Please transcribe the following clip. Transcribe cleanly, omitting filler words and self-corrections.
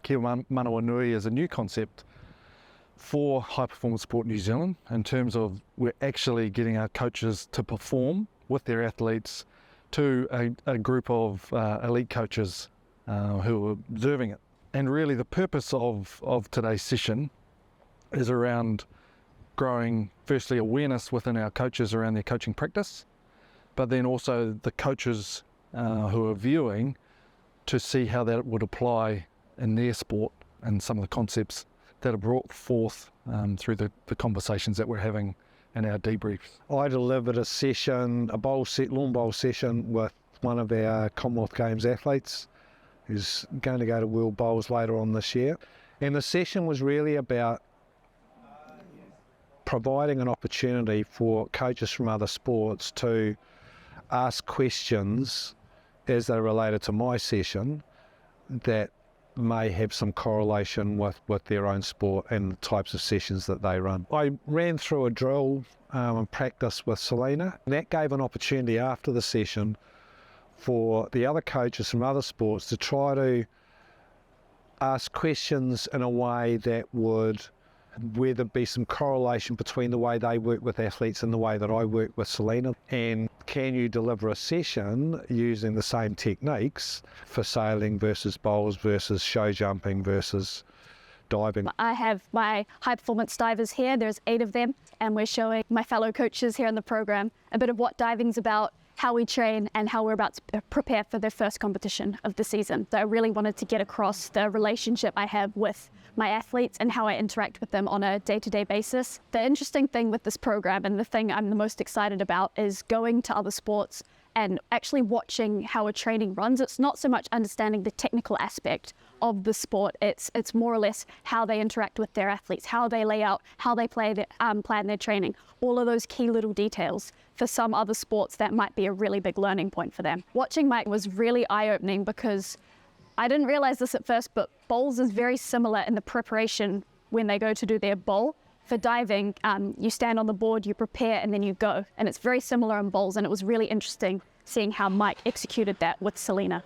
Kia Manawanui is a new concept for High Performance Sport New Zealand in terms of we're actually getting our coaches to perform with their athletes to a group of elite coaches who are observing it. And really the purpose of today's session is around growing, firstly, awareness within our coaches around their coaching practice, but then also the coaches who are viewing to see how that would apply in their sport and some of the concepts that are brought forth through the conversations that we're having in our debriefs. I delivered a session, a lawn bowl session with one of our Commonwealth Games athletes who's going to go to World Bowls later on this year. And the session was really about providing an opportunity for coaches from other sports to ask questions as they're related to my session that may have some correlation with their own sport and the types of sessions that they run. I ran through a drill and practice with Selena, and that gave an opportunity after the session for the other coaches from other sports to try to ask questions in a way that would, where there'd be some correlation between the way they work with athletes and the way that I work with Selena. And can you deliver a session using the same techniques for sailing versus bowls versus show jumping versus diving? I have my high performance divers here. There's 8 of them, and we're showing my fellow coaches here in the program a bit of what diving's about, how we train, and how we're about to prepare for their first competition of the season. So I really wanted to get across the relationship I have with my athletes and how I interact with them on a day-to-day basis. The interesting thing with this program, and the thing I'm the most excited about, is going to other sports and actually watching how a training runs. It's not so much understanding the technical aspect of the sport, it's more or less how they interact with their athletes, how they lay out, how they plan their training, all of those key little details. For some other sports, that might be a really big learning point for them. Watching Mike was really eye-opening because I didn't realize this at first, but bowls is very similar in the preparation when they go to do their bowl. For diving, you stand on the board, you prepare, and then you go. And it's very similar in bowls, and it was really interesting seeing how Mike executed that with Selena.